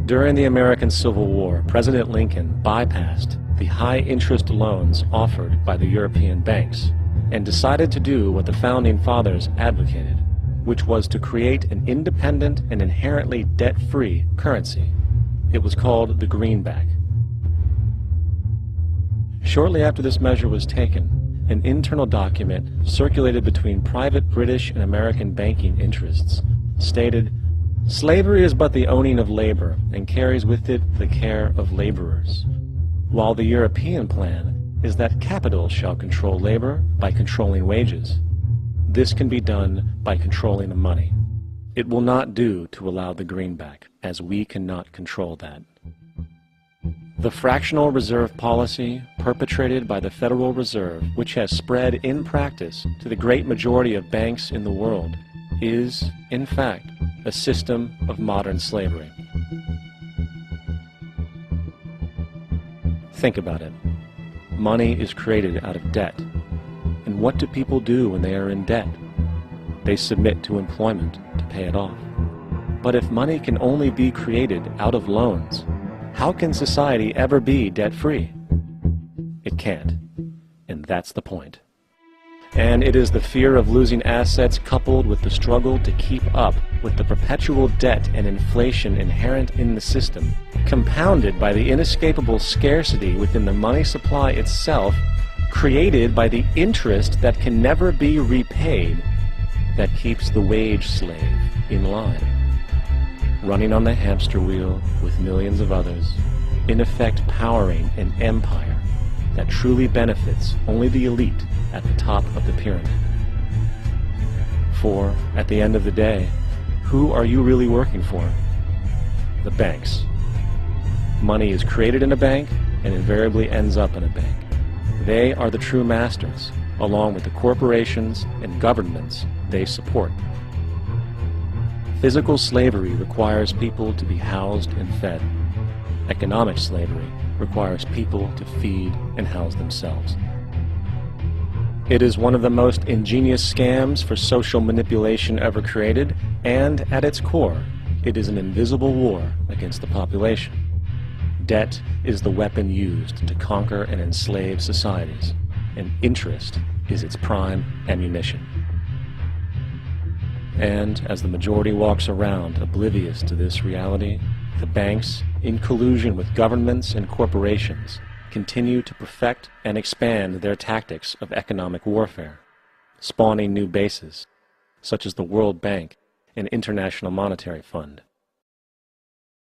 During the American Civil War, President Lincoln bypassed the high-interest loans offered by the European banks and decided to do what the Founding Fathers advocated, which was to create an independent and inherently debt-free currency. It was called the greenback. Shortly after this measure was taken, an internal document circulated between private British and American banking interests stated, "Slavery is but the owning of labor and carries with it the care of laborers, while the European plan is that capital shall control labor by controlling wages. This can be done by controlling the money. It will not do to allow the greenback, as we cannot control that." The fractional reserve policy perpetrated by the Federal Reserve, which has spread in practice to the great majority of banks in the world, is, in fact, a system of modern slavery. Think about it. Money is created out of debt. And what do people do when they are in debt? They submit to employment to pay it off. But if money can only be created out of loans, how can society ever be debt-free? It can't. And that's the point. And it is the fear of losing assets coupled with the struggle to keep up with the perpetual debt and inflation inherent in the system, compounded by the inescapable scarcity within the money supply itself, created by the interest that can never be repaid, that keeps the wage slave in line, running on the hamster wheel with millions of others, in effect powering an empire that truly benefits only the elite at the top of the pyramid. For, at the end of the day, who are you really working for? The banks. Money is created in a bank and invariably ends up in a bank. They are the true masters, along with the corporations and governments they support. Physical slavery requires people to be housed and fed. Economic slavery requires people to feed and house themselves. It is one of the most ingenious scams for social manipulation ever created, and at its core, it is an invisible war against the population. Debt is the weapon used to conquer and enslave societies, and interest is its prime ammunition. And as the majority walks around oblivious to this reality, the banks, in collusion with governments and corporations, continue to perfect and expand their tactics of economic warfare, spawning new bases, such as the World Bank and International Monetary Fund.